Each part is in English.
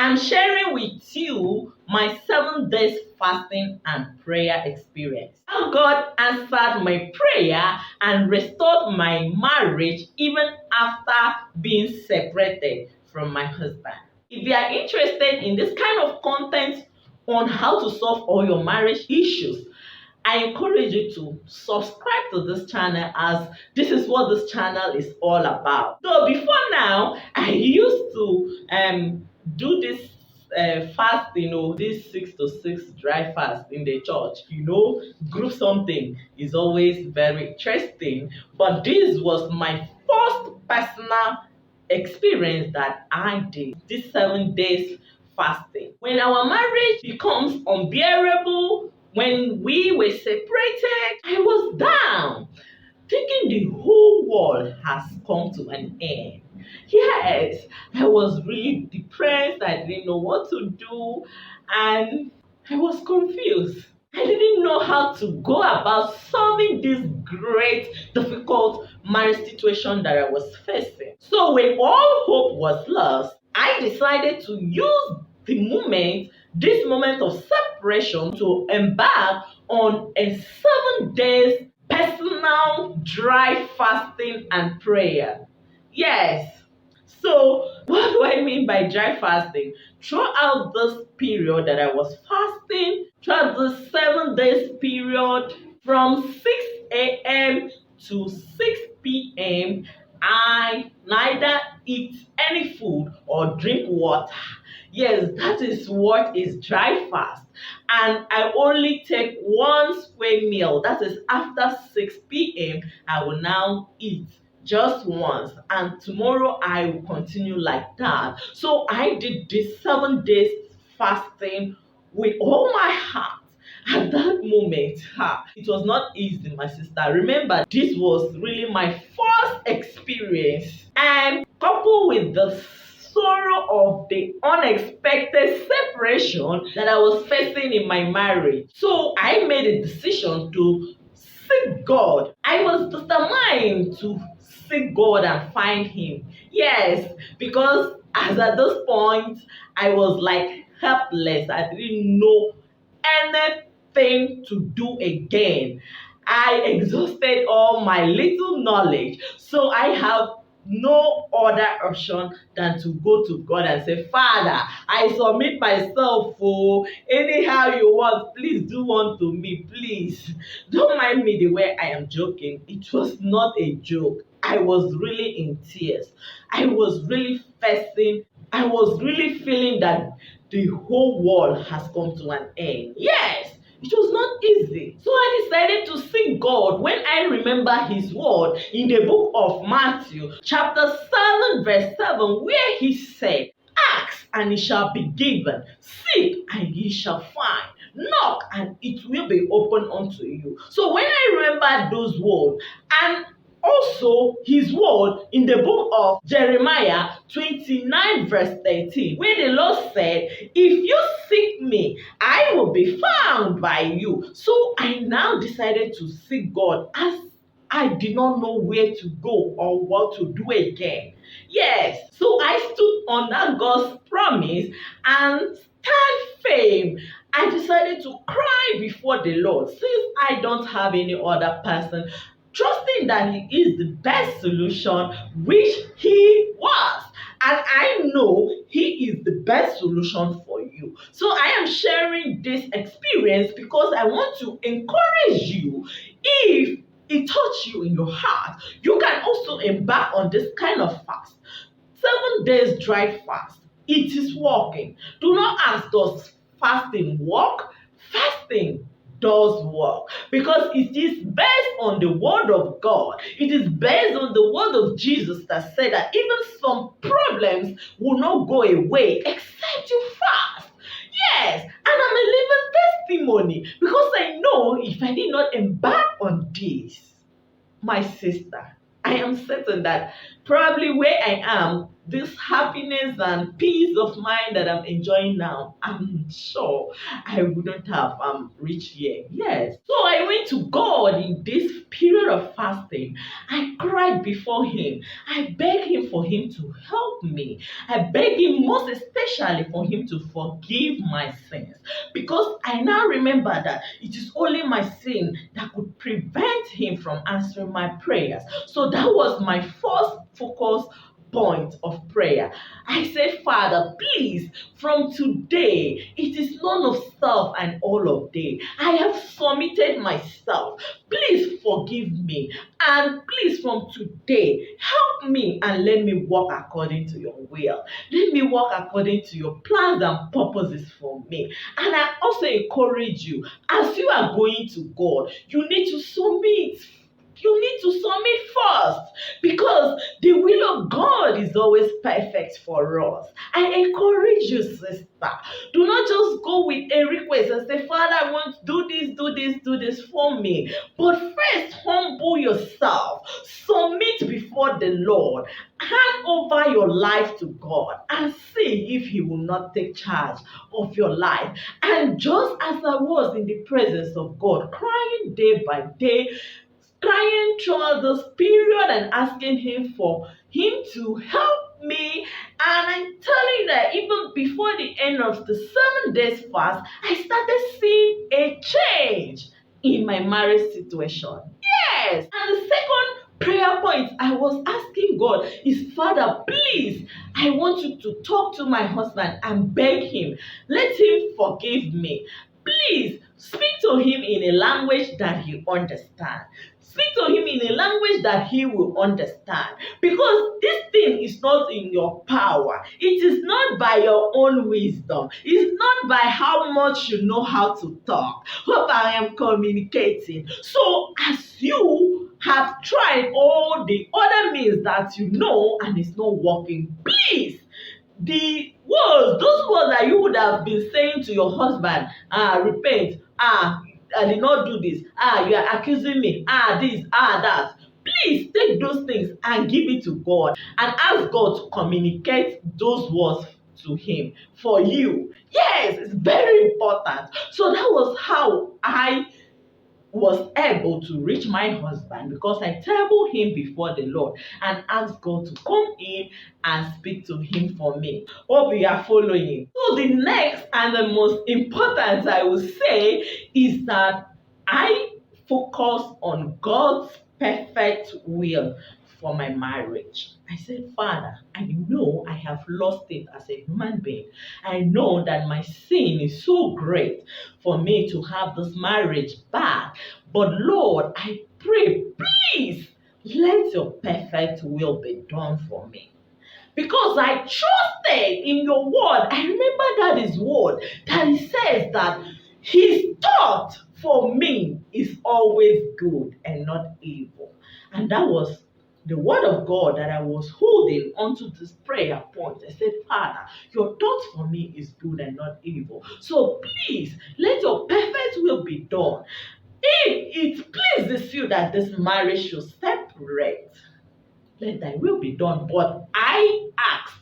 I'm sharing with you my 7 days fasting and prayer experience. How God answered my prayer and restored my marriage even after being separated from my husband. If you are interested in this kind of content on how to solve all your marriage issues, I encourage you to subscribe to this channel, as this is what this channel is all about. So before now, I used to do this fast, this 6 to 6 dry fast in the church. Group something is always very interesting, but this was my first personal experience that I did, this 7 days fasting. When our marriage becomes unbearable, when we were separated, I was down, thinking the whole world has come to an end. Yes, I was really depressed. I didn't know what to do, and I was confused. I didn't know how to go about solving this great, difficult marriage situation that I was facing. So when all hope was lost, I decided to use this moment of separation, to embark on a 7 days personal dry fasting and prayer. Yes. So what do I mean by dry fasting? Throughout this period that I was fasting, throughout this 7 days period, from 6 a.m. to 6 p.m., I neither eat any food or drink water. Yes, that is what is dry fast. And I only take one square meal. That is after 6 p.m. I will now eat just once, and tomorrow I will continue like that. So I did this 7 days fasting with all my heart. At that moment, it was not easy, my sister. Remember, this was really my first experience, and coupled with the sorrow of the unexpected separation that I was facing in my marriage. So I made a decision to seek God. I was determined to seek God and find Him. Yes, because as at this point, I was like helpless. I didn't know anything to do again. I exhausted all my little knowledge. So I have no other option than to go to God and say, Father, I submit myself for anyhow you want. Please do unto me, please. Don't mind me the way I am joking. It was not a joke. I was really in tears. I was really fasting. I was really feeling that the whole world has come to an end. Yes. It was not easy. So I decided to seek God when I remember His word in the book of Matthew, chapter 7, verse 7, where He said, Ask and it shall be given, seek and ye shall find, knock and it will be opened unto you. So when I remember those words, and also His word in the book of Jeremiah 29 verse 13, where the Lord said, if you seek me, I will be found by you. So I now decided to seek God, as I did not know where to go or what to do again. Yes, so I stood on that God's promise and stand firm. I decided to cry before the Lord, since I don't have any other person, trusting that He is the best solution, which He was. And I know He is the best solution for you. So I am sharing this experience because I want to encourage you. If it touched you in your heart, you can also embark on this kind of fast. 7 days dry fast. It is working. Do not ask, does fasting work? Fasting does work, because it is based on the word of God. It is based on the word of Jesus that said that even some problems will not go away except you fast. Yes, and I'm a living testimony, because I know if I did not embark on this, my sister, I am certain that probably where I am, this happiness and peace of mind that I'm enjoying now, I'm sure I wouldn't have reached here. Yes. So I went to God in this period of fasting. I cried before Him. I begged Him for Him to help me. I begged Him most especially for Him to forgive my sins. Because I now remember that it is only my sin that could prevent Him from answering my prayers. So that was my first focus point of prayer. I said, Father, please, from today, it is none of self and all of day. I have submitted myself. Please forgive me. And please, from today, help me and let me walk according to your will. Let me walk according to your plans and purposes for me. And I also encourage you, as you are going to God, you need to submit. You need to submit first, because the will of God is always perfect for us. I encourage you, sister. Do not just go with a request and say, Father, I want to do this for me. But first, humble yourself. Submit before the Lord. Hand over your life to God and see if He will not take charge of your life. And just as I was in the presence of God, crying day by day, crying throughout this period and asking Him for Him to help me. And I'm telling you that even before the end of the 7 days fast, I started seeing a change in my marriage situation. Yes. And the second prayer point I was asking God is, Father, please, I want you to talk to my husband and beg him. Let him forgive me. Please speak to him in a language that he understands. Speak to him in a language that he will understand. Because this thing is not in your power. It is not by your own wisdom. It's not by how much you know how to talk. Hope I am communicating. So as you have tried all the other means that you know and it's not working, please, those words that you would have been saying to your husband, repent, I did not do this, you are accusing me, this, that. Please take those things and give it to God and ask God to communicate those words to Him for you. Yes, it's very important. So that was how I was able to reach my husband, because I tabled him before the Lord and asked God to come in and speak to him for me. Hope you are following. So the next and the most important I will say is that I focus on God's perfect will for my marriage. I said, Father, I know I have lost it as a human being. I know that my sin is so great for me to have this marriage back. But Lord, I pray, please, let your perfect will be done for me. Because I trusted in your word. I remember that is word that He says that His thought for me is always good and not evil. And that was the word of God that I was holding onto this prayer point. I said, Father, your thought for me is good and not evil. So please, let your perfect will be done. If it pleases you that this marriage should separate, let thy will be done. But I ask,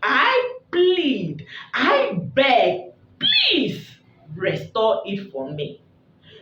I plead, I beg, please restore it for me.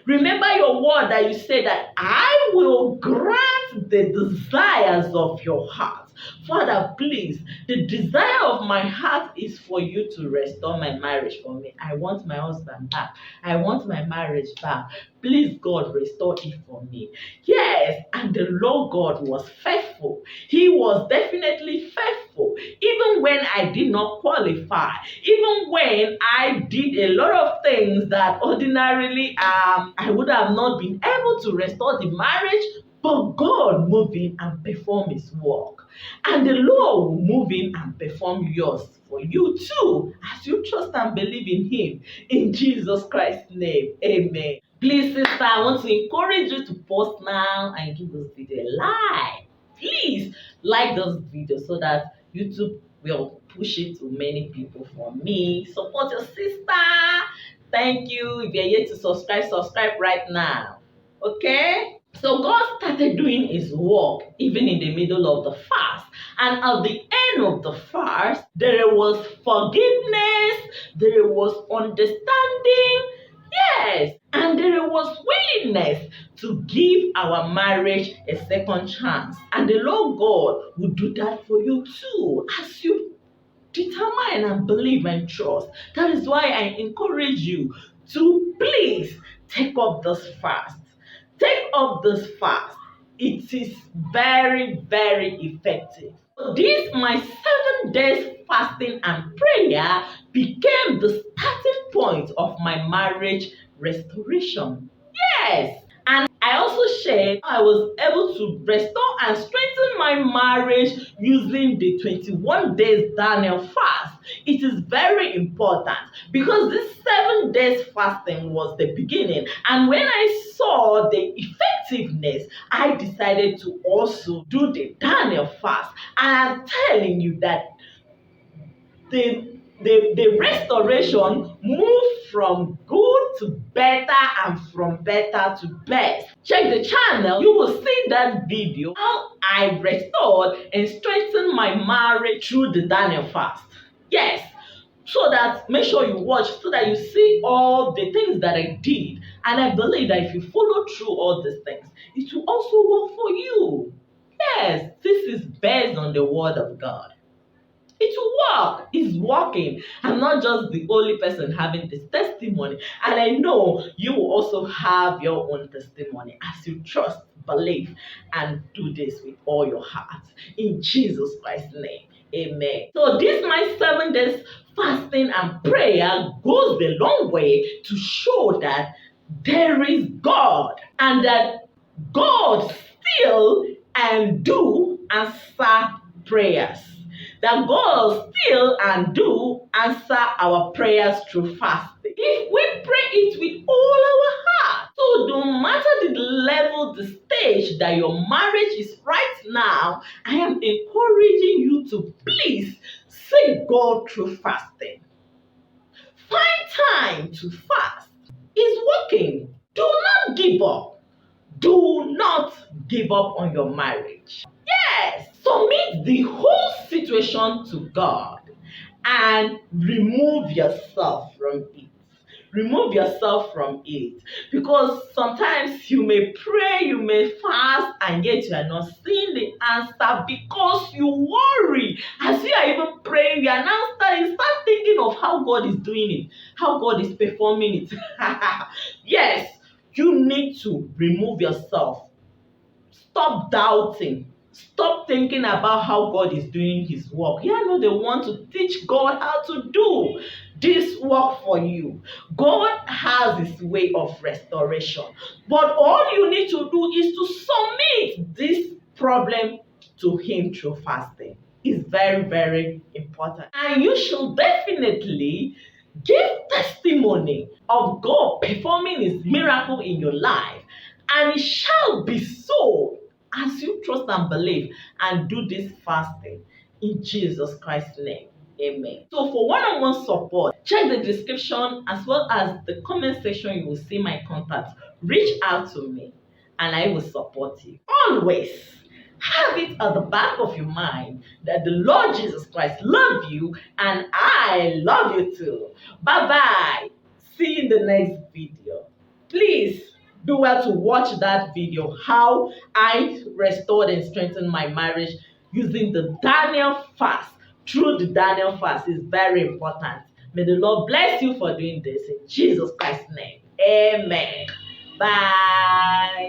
Remember your word that you say that I will grant the desires of your heart. Father, please, the desire of my heart is for you to restore my marriage for me. I want my husband back. I want my marriage back. Please, God, restore it for me. Yes, and the Lord God was faithful. He was definitely faithful. Even when I did not qualify, even when I did a lot of things that ordinarily I would have not been able to restore the marriage, but God moved in and performed His work. And the Lord will move in and perform yours for you too, as you trust and believe in Him. In Jesus Christ's name, amen. Please, sister, I want to encourage you to post now and give this video a like. Please like this video so that YouTube will push it to many people for me. Support your sister. Thank you. If you're yet to subscribe right now. Okay? So God started doing his work even in the middle of the fast. And at the end of the fast, there was forgiveness, there was understanding, yes, and there was willingness to give our marriage a second chance. And the Lord God will do that for you too as you determine and believe and trust. That is why I encourage you to please take up this fast. Take up this fast. It is very, very effective. This my 7 days fasting and prayer became the starting point of my marriage restoration. Yes. And I also shared how I was able to restore and strengthen my marriage using the 21 days Daniel fast. It is very important because this 7 days fasting was the beginning. And when I saw the effectiveness, I decided to also do the Daniel fast. And I'm telling you that the restoration moved from good to better and from better to best. Check the channel, you will see that video how I restored and strengthened my marriage through the Daniel fast. Yes, so that make sure you watch so that you see all the things that I did. And I believe that if you follow through all these things, it will also work for you. Yes, this is based on the word of God. It will work. It's working. I'm not just the only person having this testimony. And I know you will also have your own testimony as you trust, believe, and do this with all your heart. In Jesus Christ's name. Amen. So this my 7 days fasting and prayer goes a long way to show that there is God and that God still and do answer prayers. That God still and do answer our prayers through fasting. If we pray it with all our heart. So no matter the level, the stage that your marriage is right now, I am encouraging you to please seek God through fasting. Find time to fast. It's working. Do not give up. Do not give up on your marriage. Yes, submit the whole situation to God and remove yourself from it. Remove yourself from it. Because sometimes you may pray, you may fast, and yet you are not seeing the answer because you worry. As you are even praying, you are now starting, start thinking of how God is doing it, how God is performing it. Yes, you need to remove yourself. Stop doubting. Stop thinking about how God is doing his work. You are not the one to teach God how to do this work for you. God has his way of restoration. But all you need to do is to submit this problem to him through fasting. It's very, very important. And you should definitely give testimony of God performing his miracle in your life. And it shall be so as you trust and believe and do this fasting in Jesus Christ's name. Amen. So for one-on-one support, check the description as well as the comment section. You will see my contact. Reach out to me and I will support you. Always have it at the back of your mind that the Lord Jesus Christ loves you and I love you too. Bye-bye. See you in the next video. Please do well to watch that video, how I restored and strengthened my marriage using the Daniel fast. Through the Daniel fast is very important. May the Lord bless you for doing this in Jesus Christ's name. Amen. Bye.